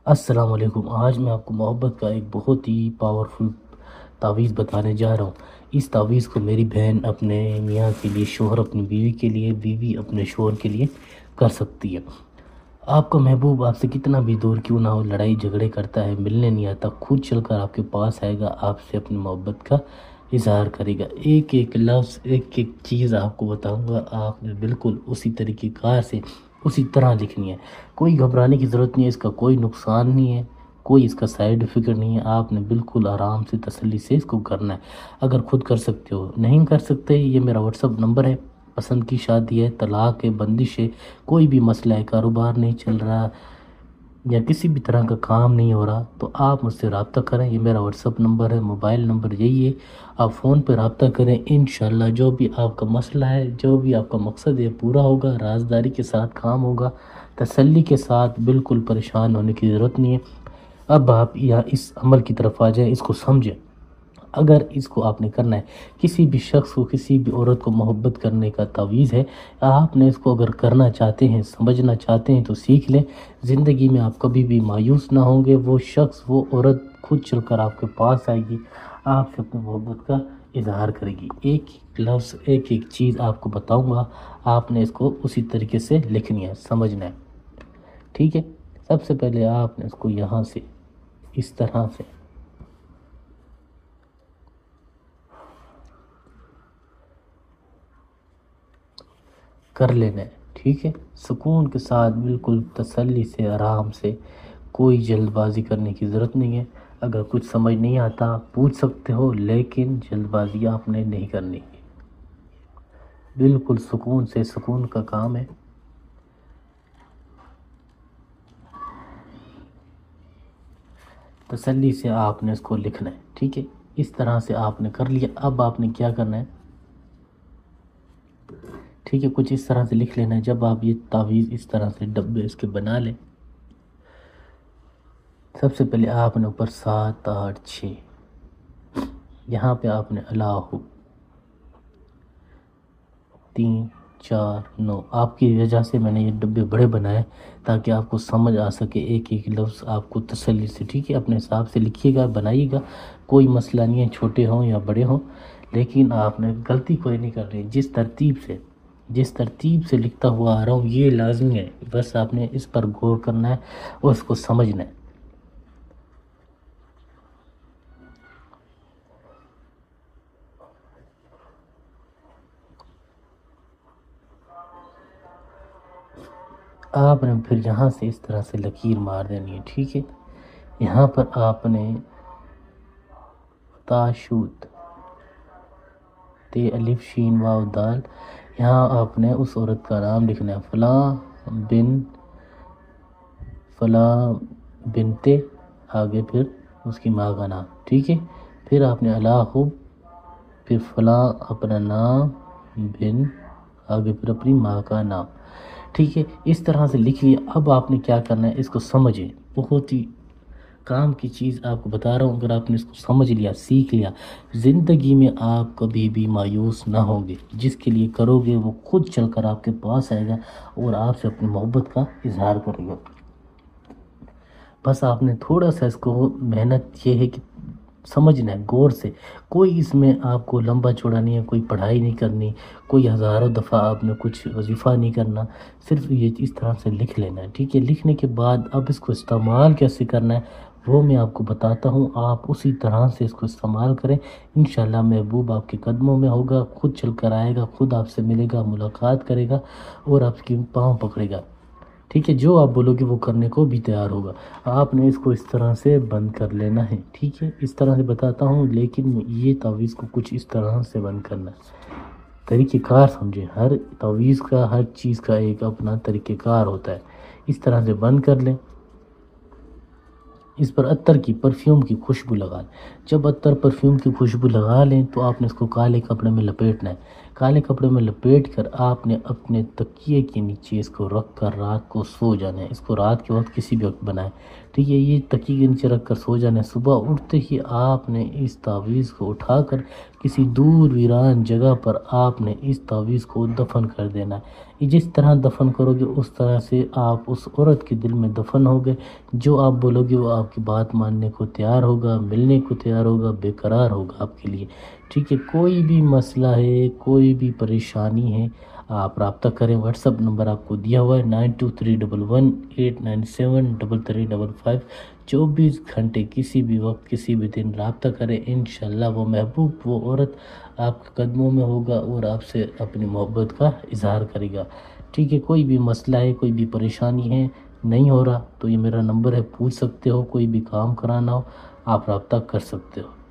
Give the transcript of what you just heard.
السلام علیکم۔ آج میں آپ کو محبت کا ایک بہت ہی پاورفل تعویذ بتانے جا رہا ہوں۔ اس تعویذ کو میری بہن اپنے میاں کے لیے، شوہر اپنی بیوی کے لیے، بیوی اپنے شوہر کے لیے کر سکتی ہے۔ آپ کا محبوب آپ سے کتنا بھی دور کیوں نہ ہو، لڑائی جھگڑے کرتا ہے، ملنے نہیں آتا، خود چل کر آپ کے پاس آئے گا، آپ سے اپنی محبت کا اظہار کرے گا۔ ایک ایک لفظ، ایک ایک چیز آپ کو بتاؤں گا، آپ نے بالکل اسی طریقے کار سے اسی طرح لکھنی ہے۔ کوئی گھبرانے کی ضرورت نہیں ہے، اس کا کوئی نقصان نہیں ہے، کوئی اس کا سائیڈ افیکٹ نہیں ہے۔ آپ نے بالکل آرام سے تسلی سے اس کو کرنا ہے۔ اگر خود کر سکتے ہو، نہیں کر سکتے، یہ میرا واٹس ایپ نمبر ہے۔ پسند کی شادی ہے، طلاق ہے، بندش ہے، کوئی بھی مسئلہ ہے، کاروبار نہیں چل رہا یا کسی بھی طرح کا کام نہیں ہو رہا، تو آپ مجھ سے رابطہ کریں۔ یہ میرا واٹس ایپ نمبر ہے، موبائل نمبر یہی ہے۔ آپ فون پہ رابطہ کریں، انشاءاللہ جو بھی آپ کا مسئلہ ہے، جو بھی آپ کا مقصد ہے، پورا ہوگا۔ رازداری کے ساتھ کام ہوگا، تسلی کے ساتھ، بالکل پریشان ہونے کی ضرورت نہیں ہے۔ اب آپ یہاں اس عمل کی طرف آ جائیں، اس کو سمجھیں۔ اگر اس کو آپ نے کرنا ہے، کسی بھی شخص کو، کسی بھی عورت کو محبت کرنے کا تعویذ ہے، آپ نے اس کو اگر کرنا چاہتے ہیں، سمجھنا چاہتے ہیں تو سیکھ لیں۔ زندگی میں آپ کبھی بھی مایوس نہ ہوں گے۔ وہ شخص، وہ عورت خود چل کر آپ کے پاس آئے گی، آپ سے اپنی محبت کا اظہار کرے گی۔ ایک ایک لفظ، ایک ایک چیز آپ کو بتاؤں گا، آپ نے اس کو اسی طریقے سے لکھنی ہے، سمجھنا ہے، ٹھیک ہے؟ سب سے پہلے آپ نے اس کو یہاں سے اس طرح سے کر لینا ہے، ٹھیک ہے؟ سکون کے ساتھ، بالکل تسلی سے، آرام سے، کوئی جلد بازی کرنے کی ضرورت نہیں ہے۔ اگر کچھ سمجھ نہیں آتا پوچھ سکتے ہو، لیکن جلد بازی آپ نے نہیں کرنی، بالکل سکون سے، سکون کا کام ہے۔ تسلی سے آپ نے اس کو لکھنا ہے، ٹھیک ہے؟ اس طرح سے آپ نے کر لیا۔ اب آپ نے کیا کرنا ہے، ٹھیک ہے؟ کچھ اس طرح سے لکھ لینا ہے۔ جب آپ یہ تعویذ اس طرح سے ڈبے اس کے بنا لیں، سب سے پہلے آپ نے اوپر 7 8 6، یہاں پہ آپ نے اللہ 3 4 9، آپ کی وجہ سے میں نے یہ ڈبے بڑے بنائے تاکہ آپ کو سمجھ آ سکے ایک ایک لفظ آپ کو تسلی سے، ٹھیک ہے؟ اپنے حساب سے لکھیے گا، بنائیے گا، کوئی مسئلہ نہیں ہے، چھوٹے ہوں یا بڑے ہوں، لیکن آپ نے غلطی کوئی نہیں کر رہی۔ جس ترتیب سے لکھتا ہوا آ رہا ہوں، یہ لازمی ہے، بس آپ نے اس پر غور کرنا ہے اور اس کو سمجھنا ہے۔ آپ نے پھر یہاں سے اس طرح سے لکیر مار دینی ہے، ٹھیک ہے؟ یہاں پر آپ نے تاشوت، تے الف شین واو دال، یہاں آپ نے اس عورت کا نام لکھنا ہے، فلاں بنتے، آگے پھر اس کی ماں کا نام، ٹھیک ہے؟ پھر آپ نے اللہ، پھر فلاں اپنا نام، بن، آگے پھر اپنی ماں کا نام، ٹھیک ہے؟ اس طرح سے لکھ لیا۔ اب آپ نے کیا کرنا ہے، اس کو سمجھیں، بہت ہی کام کی چیز آپ کو بتا رہا ہوں۔ اگر آپ نے اس کو سمجھ لیا، سیکھ لیا، زندگی میں آپ کبھی بھی مایوس نہ ہوں گے۔ جس کے لیے کرو گے، وہ خود چل کر آپ کے پاس آئے گا اور آپ سے اپنی محبت کا اظہار کرے گا۔ بس آپ نے تھوڑا سا اس کو، محنت یہ ہے کہ سمجھنا ہے غور سے۔ کوئی اس میں آپ کو لمبا چوڑا نہیں ہے، کوئی پڑھائی نہیں کرنی، کوئی ہزاروں دفعہ آپ نے کچھ وظیفہ نہیں کرنا، صرف یہ اس طرح سے لکھ لینا ہے، ٹھیک ہے؟ لکھنے کے بعد اب اس کو استعمال کیسے کرنا ہے وہ میں آپ کو بتاتا ہوں۔ آپ اسی طرح سے اس کو استعمال کریں، انشاءاللہ محبوب آپ کے قدموں میں ہوگا، خود چل کر آئے گا، خود آپ سے ملے گا، ملاقات کرے گا اور آپ کی پاؤں پکڑے گا، ٹھیک ہے؟ جو آپ بولو گے وہ کرنے کو بھی تیار ہوگا۔ آپ نے اس کو اس طرح سے بند کر لینا ہے، ٹھیک ہے؟ اس طرح سے بتاتا ہوں، لیکن یہ تعویذ کو کچھ اس طرح سے بند کرنا ہے۔ طریقہ کار سمجھیں، ہر تعویذ کا، ہر چیز کا ایک اپنا طریقہ کار ہوتا ہے۔ اس طرح سے بند کر لیں۔ اس پر عطر کی، پرفیوم کی خوشبو لگا لیں۔ جب عطر پرفیوم کی خوشبو لگا لیں تو آپ نے اس کو کالے کپڑے میں لپیٹنا ہے۔ کالے کپڑے میں لپیٹ کر آپ نے اپنے تکیے کے نیچے اس کو رکھ کر رات کو سو جانا ہے۔ اس کو رات کے وقت کسی بھی وقت بنائیں، ٹھیک ہے؟ یہ تکیے کے نیچے رکھ کر سو جانا ہے۔ صبح اٹھتے ہی آپ نے اس تعویذ کو اٹھا کر کسی دور ویران جگہ پر آپ نے اس تعویذ کو دفن کر دینا ہے۔ جس طرح دفن کرو گے اس طرح سے آپ اس عورت کے دل میں دفن ہو گئے۔ جو آپ بولو گے وہ آپ کی بات ماننے کو تیار ہوگا، ملنے کو تیار ہوگا، بے قرار ہوگا آپ کے لیے، ٹھیک ہے؟ کوئی بھی مسئلہ ہے، کوئی بھی پریشانی ہے، آپ رابطہ کریں۔ واٹس اپ نمبر آپ کو دیا ہوا ہے 923118973355۔ 24 گھنٹے کسی بھی وقت کسی بھی دن رابطہ کریں، انشاءاللہ وہ محبوب، وہ عورت آپ کے قدموں میں ہوگا اور آپ سے اپنی محبت کا اظہار کرے گا، ٹھیک ہے؟ کوئی بھی مسئلہ ہے، کوئی بھی پریشانی ہے، نہیں ہو رہا تو یہ میرا نمبر ہے، پوچھ سکتے ہو۔ کوئی بھی کام کرانا ہو آپ رابطہ کر سکتے ہو۔